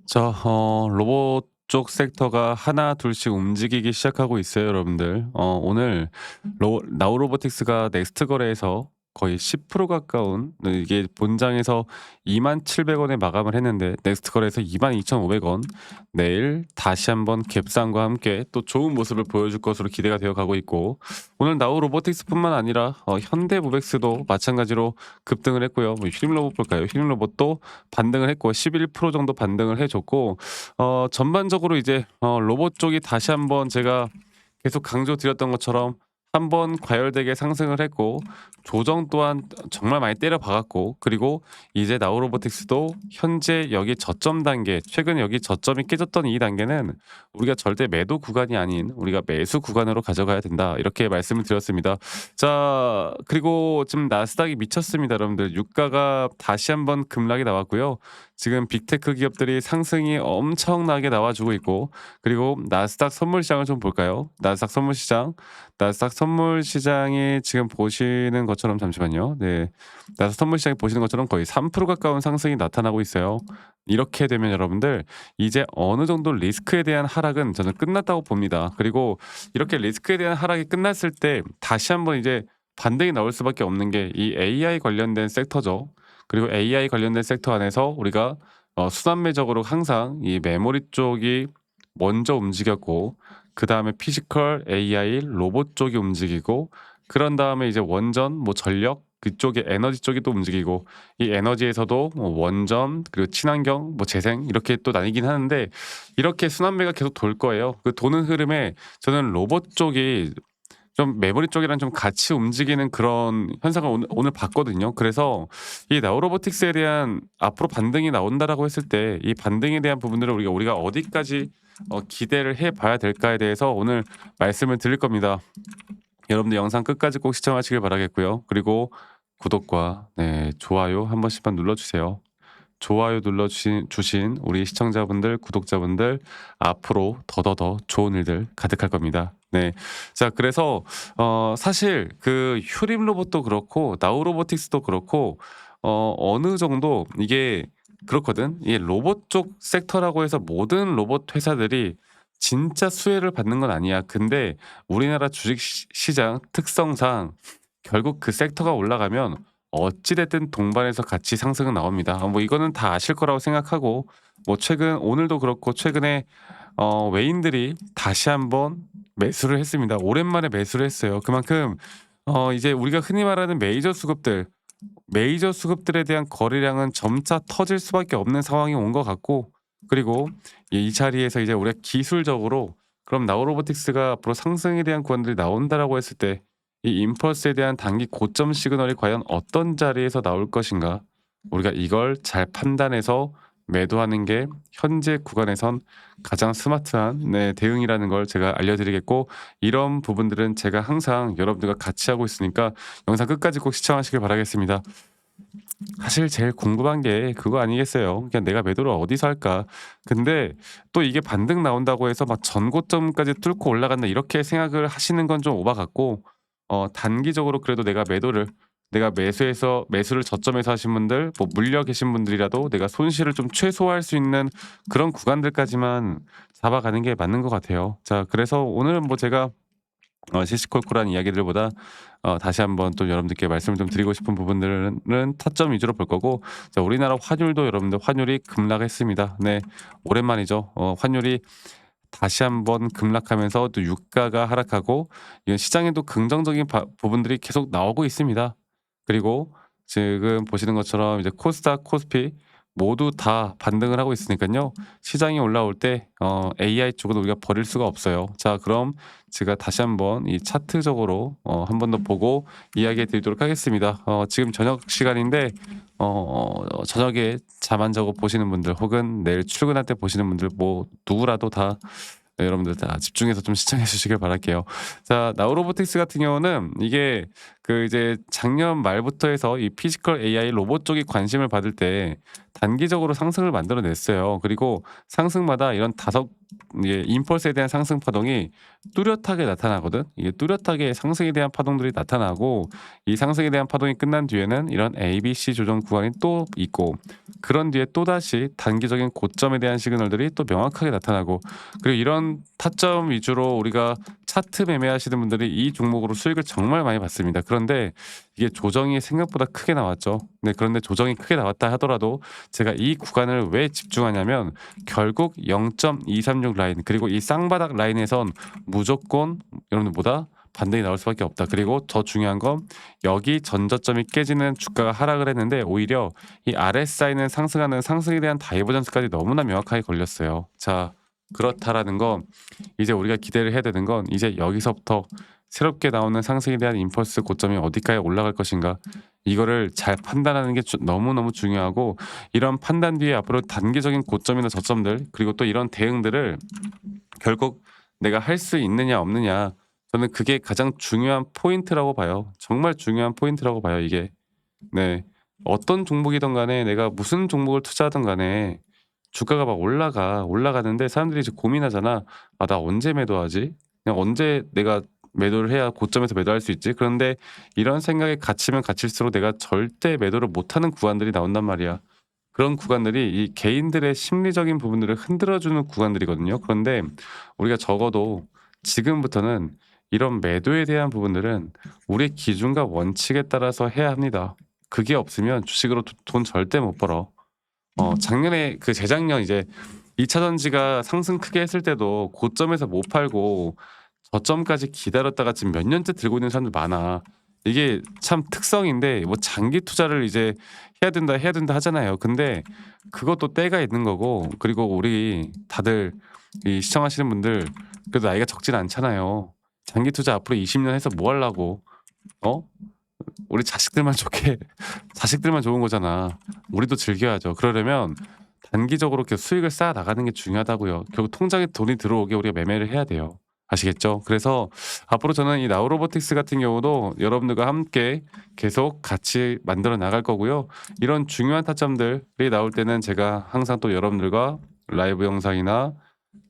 자, 로봇 쪽 섹터가 하나 둘씩 움직이기 시작하고 있어요, 여러분들. 오늘 나우로보틱스가 넥스트 거래에서 거의 10% 가까운, 네, 이게 본장에서 27,000원에 마감을 했는데 넥스트 거래에서 22,500원. 내일 다시 한번 갭상과 함께 또 좋은 모습을 보여줄 것으로 기대가 되어 가고 있고, 오늘 나우로보틱스뿐만 아니라 현대모백스도 마찬가지로 급등을 했고요. 뭐 휴림로봇 볼까요? 휴림로봇도 반등을 했고 11% 정도 반등을 해줬고, 전반적으로 이제 로봇 쪽이 다시 한번 제가 계속 강조드렸던 것처럼 한번 과열되게 상승을 했고, 조정 또한 정말 많이 때려 박았고, 그리고 이제 나우로보틱스도 현재 여기 저점 단계, 최근 여기 저점이 깨졌던 이 단계는 우리가 절대 매도 구간이 아닌 우리가 매수 구간으로 가져가야 된다, 이렇게 말씀을 드렸습니다. 자, 그리고 지금 나스닥이 미쳤습니다, 여러분들. 유가가 다시 한번 급락이 나왔고요. 지금 빅테크 기업들이 상승이 엄청나게 나와주고 있고, 그리고 나스닥 선물 시장을 좀 볼까요? 나스닥 선물 시장이 지금 보시는 것처럼, 잠시만요. 네. 나스닥 선물 시장이 보시는 것처럼 거의 3% 가까운 상승이 나타나고 있어요. 이렇게 되면 여러분들, 이제 어느 정도 리스크에 대한 하락은 저는 끝났다고 봅니다. 그리고 이렇게 리스크에 대한 하락이 끝났을 때 다시 한번 이제 반등이 나올 수밖에 없는 게 이 AI 관련된 섹터죠. 그리고 AI 관련된 섹터 안에서 우리가 순환매적으로 항상 이 메모리 쪽이 먼저 움직였고, 그다음에 피지컬, AI, 로봇 쪽이 움직이고, 그런 다음에 이제 원전, 뭐 전력 그쪽에 에너지 쪽이 또 움직이고, 이 에너지에서도 뭐 원전, 그리고 친환경, 뭐 재생, 이렇게 또 나뉘긴 하는데, 이렇게 순환매가 계속 돌 거예요. 그 도는 흐름에 저는 로봇 쪽이 좀 메모리 쪽이랑 좀 같이 움직이는 그런 현상을 오늘 봤거든요. 그래서 이 나우로보틱스에 대한 앞으로 반등이 나온다라고 했을 때 이 반등에 대한 부분들을 우리가 어디까지 기대를 해 봐야 될까에 대해서 오늘 말씀을 드릴 겁니다. 여러분들 영상 끝까지 꼭 시청하시길 바라겠고요. 그리고 구독과, 네, 좋아요 한 번씩만 눌러주세요. 좋아요 주신 우리 시청자분들, 구독자분들, 앞으로 더더더 좋은 일들 가득할 겁니다. 네. 자, 그래서 사실 그 휴림 로봇도 그렇고 나우로보틱스도 그렇고 어느 정도 이게 그렇거든. 이게 로봇 쪽 섹터라고 해서 모든 로봇 회사들이 진짜 수혜를 받는 건 아니야. 근데 우리나라 주식 시장 특성상 결국 그 섹터가 올라가면 어찌 됐든 동반해서 같이 상승은 나옵니다. 뭐 이거는 다 아실 거라고 생각하고, 뭐 최근 오늘도 그렇고 최근에 외인들이 다시 한번 매수를 했습니다. 오랜만에 매수를 했어요. 그만큼 이제 우리가 흔히 말하는 메이저 수급들에 대한 거래량은 점차 터질 수밖에 없는 상황이 온 것 같고, 그리고 이 자리에서 이제 우리가 기술적으로 그럼 나우로보틱스가 앞으로 상승에 대한 구간들이 나온다라고 했을 때 이 임펄스에 대한 단기 고점 시그널이 과연 어떤 자리에서 나올 것인가, 우리가 이걸 잘 판단해서 매도하는 게 현재 구간에선 가장 스마트한, 네, 대응이라는 걸 제가 알려드리겠고, 이런 부분들은 제가 항상 여러분들과 같이 하고 있으니까 영상 끝까지 꼭 시청하시길 바라겠습니다. 사실 제일 궁금한 게 그거 아니겠어요? 그냥 내가 매도를 어디서 할까? 근데 또 이게 반등 나온다고 해서 막 전고점까지 뚫고 올라간다, 이렇게 생각을 하시는 건 좀 오바 같고, 단기적으로 그래도 내가 매수를 저점에서 하신 분들, 뭐 물려 계신 분들이라도 내가 손실을 좀 최소화할 수 있는 그런 구간들까지만 잡아가는 게 맞는 것 같아요. 자, 그래서 오늘은 뭐 제가 시시콜콜한 이야기들보다 다시 한번 또 여러분들께 말씀을 좀 드리고 싶은 부분들은 타점 위주로 볼 거고, 자, 우리나라 환율도 여러분들 환율이 급락했습니다. 네, 오랜만이죠. 환율이 다시 한번 급락하면서 또 유가가 하락하고, 이런 시장에도 긍정적인 부분들이 계속 나오고 있습니다. 그리고 지금 보시는 것처럼 이제 코스닥, 코스피 모두 다 반등을 하고 있으니까요. 시장이 올라올 때 AI 쪽은 우리가 버릴 수가 없어요. 자, 그럼 제가 다시 한번 이 차트적으로 한 번 더 보고 이야기해 드리도록 하겠습니다. 지금 저녁 시간인데 저녁에 잠 안 자고 보시는 분들, 혹은 내일 출근할 때 보시는 분들, 뭐 누구라도 다, 네, 여러분들 다 집중해서 좀 시청해 주시길 바랄게요. 자, 나우로보틱스 같은 경우는 이게 그 이제 작년 말부터 해서 이 피지컬 AI 로봇 쪽이 관심을 받을 때 단기적으로 상승을 만들어 냈어요. 그리고 상승마다 이런 다섯 이게 임펄스에 대한 상승 파동이 뚜렷하게 나타나거든. 이게 뚜렷하게 상승에 대한 파동들이 나타나고 이 상승에 대한 파동이 끝난 뒤에는 이런 ABC 조정 구간이 또 있고 그런 뒤에 또다시 단기적인 고점에 대한 시그널들이 또 명확하게 나타나고 그리고 이런 타점 위주로 우리가 차트 매매하시는 분들이 이 종목으로 수익을 정말 많이 봤습니다. 그런데 이게 조정이 생각보다 크게 나왔죠. 네, 그런데 조정이 크게 나왔다 하더라도 제가 이 구간을 왜 집중하냐면 결국 0.236 라인 그리고 이 쌍바닥 라인에선 무조건 여러분들보다 반등이 나올 수밖에 없다. 그리고 더 중요한 건 여기 전저점이 깨지는 주가가 하락을 했는데 오히려 이 RSI는 상승하는 상승에 대한 다이버전스까지 너무나 명확하게 걸렸어요. 자, 그렇다라는 건 이제 우리가 기대를 해야 되는 건 이제 여기서부터 새롭게 나오는 상승에 대한 임펄스 고점이 어디까지 올라갈 것인가 이거를 잘 판단하는 게 너무너무 중요하고 이런 판단 뒤에 앞으로 단기적인 고점이나 저점들 그리고 또 이런 대응들을 결국 내가 할 수 있느냐 없느냐 저는 그게 가장 중요한 포인트라고 봐요. 정말 중요한 포인트라고 봐요 이게. 네. 어떤 종목이든 간에 내가 무슨 종목을 투자하든 간에 주가가 막 올라가는데 사람들이 이제 고민하잖아. '아 나 언제 매도하지? 그냥 언제 내가 매도를 해야 고점에서 매도할 수 있지?' 그런데 이런 생각에 갇히면 갇힐수록 내가 절대 매도를 못하는 구간들이 나온단 말이야. 그런 구간들이 이 개인들의 심리적인 부분들을 흔들어 주는 구간들이거든요. 그런데 우리가 적어도 지금부터는 이런 매도에 대한 부분들은 우리의 기준과 원칙에 따라서 해야 합니다. 그게 없으면 주식으로 돈 절대 못 벌어. 작년에 그 재작년 이제 2차 전지가 상승 크게 했을 때도 고점에서 못 팔고 저점까지 기다렸다가 지금 몇 년째 들고 있는 사람들 많아. 이게 참 특성인데 뭐 장기 투자를 이제 해야 된다 하잖아요. 근데 그것도 때가 있는 거고 그리고 우리 다들 이 시청하시는 분들 그래도 나이가 적진 않잖아요. 장기 투자 앞으로 20년 해서 뭐 하려고. 어? 우리 자식들만 좋게 자식들만 좋은 거잖아. 우리도 즐겨야죠. 그러려면 단기적으로 이렇게 수익을 쌓아 나가는 게 중요하다고요. 결국 통장에 돈이 들어오게 우리가 매매를 해야 돼요. 아시겠죠? 그래서 앞으로 저는 이 나우로보틱스 같은 경우도 여러분들과 함께 계속 같이 만들어 나갈 거고요. 이런 중요한 타점들이 나올 때는 제가 항상 또 여러분들과 라이브 영상이나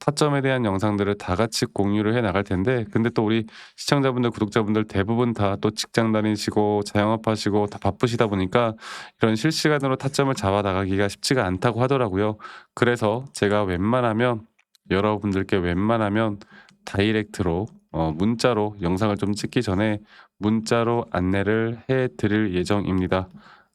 타점에 대한 영상들을 다 같이 공유를 해 나갈 텐데 근데 또 우리 시청자분들, 구독자분들 대부분 다 또 직장 다니시고 자영업하시고 다 바쁘시다 보니까 이런 실시간으로 타점을 잡아 나가기가 쉽지가 않다고 하더라고요. 그래서 제가 여러분들께 웬만하면 다이렉트로 문자로 영상을 좀 찍기 전에 문자로 안내를 해 드릴 예정입니다.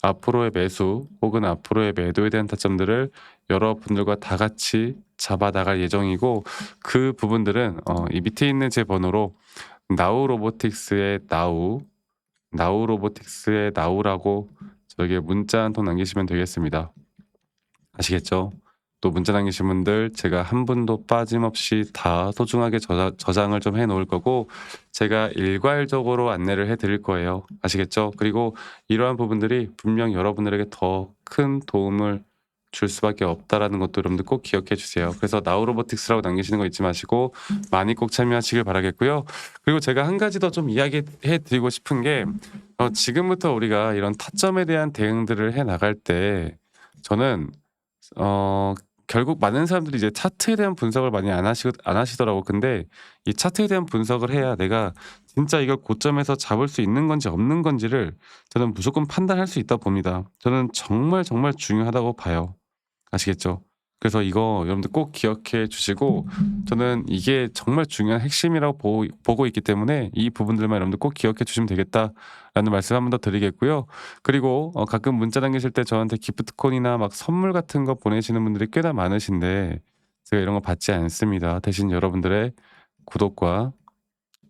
앞으로의 매수 혹은 앞으로의 매도에 대한 타점들을 여러분들과 다 같이 잡아 나갈 예정이고 그 부분들은 이 밑에 있는 제 번호로 나우로보틱스의 나우라고 저에게 문자 한 통 남기시면 되겠습니다. 아시겠죠? 또 문자 남기신 분들 제가 한 분도 빠짐없이 다 소중하게 저장을 좀 해 놓을 거고 제가 일괄적으로 안내를 해 드릴 거예요. 아시겠죠? 그리고 이러한 부분들이 분명 여러분들에게 더 큰 도움을 줄 수밖에 없다라는 것도 여러분들 꼭 기억해 주세요. 그래서 나우로보틱스라고 남기시는 거 잊지 마시고 많이 꼭 참여하시길 바라겠고요. 그리고 제가 한 가지 더 좀 이야기해 드리고 싶은 게 지금부터 우리가 이런 타점에 대한 대응들을 해 나갈 때 저는 어 결국 많은 사람들이 이제 차트에 대한 분석을 많이 안 하시더라고요. 근데 이 차트에 대한 분석을 해야 내가 진짜 이걸 고점에서 잡을 수 있는 건지 없는 건지를 저는 무조건 판단할 수 있다고 봅니다. 저는 정말, 정말 중요하다고 봐요. 아시겠죠? 그래서 이거 여러분들 꼭 기억해 주시고 저는 이게 정말 중요한 핵심이라고 보고 있기 때문에 이 부분들만 여러분들 꼭 기억해 주시면 되겠다라는 말씀 한 번 더 드리겠고요. 그리고 가끔 문자 남기실 때 저한테 기프트콘이나 막 선물 같은 거 보내시는 분들이 꽤나 많으신데 제가 이런 거 받지 않습니다. 대신 여러분들의 구독과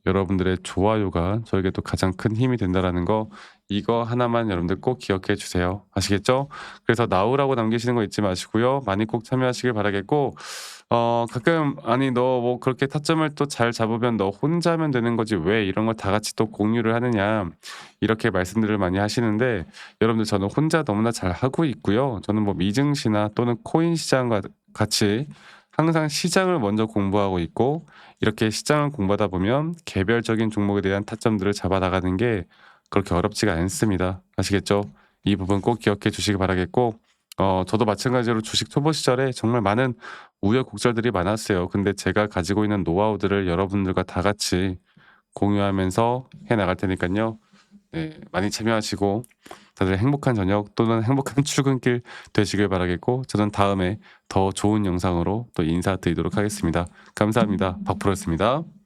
여러분들의 좋아요가 저에게 또 가장 큰 힘이 된다라는 거 이거 하나만 여러분들 꼭 기억해 주세요. 아시겠죠? 그래서 나우라고 남기시는 거 잊지 마시고요. 많이 꼭 참여하시길 바라겠고 가끔 "아니 너 뭐 그렇게 타점을 또 잘 잡으면 너 혼자 하면 되는 거지 왜 이런 걸 다 같이 또 공유를 하느냐." 이렇게 말씀들을 많이 하시는데 여러분들 저는 혼자 너무나 잘하고 있고요. 저는 뭐 미증시나 또는 코인 시장과 같이 항상 시장을 먼저 공부하고 있고 이렇게 시장을 공부하다 보면 개별적인 종목에 대한 타점들을 잡아 나가는 게 그렇게 어렵지가 않습니다. 아시겠죠? 이 부분 꼭 기억해 주시기 바라겠고 저도 마찬가지로 주식 초보 시절에 정말 많은 우여곡절들이 많았어요. 근데 제가 가지고 있는 노하우들을 여러분들과 다 같이 공유하면서 해 나갈 테니깐요. 네, 많이 참여하시고 다들 행복한 저녁 또는 행복한 출근길 되시길 바라겠고 저는 다음에 더 좋은 영상으로 또 인사드리도록 하겠습니다. 감사합니다. 박프로였습니다.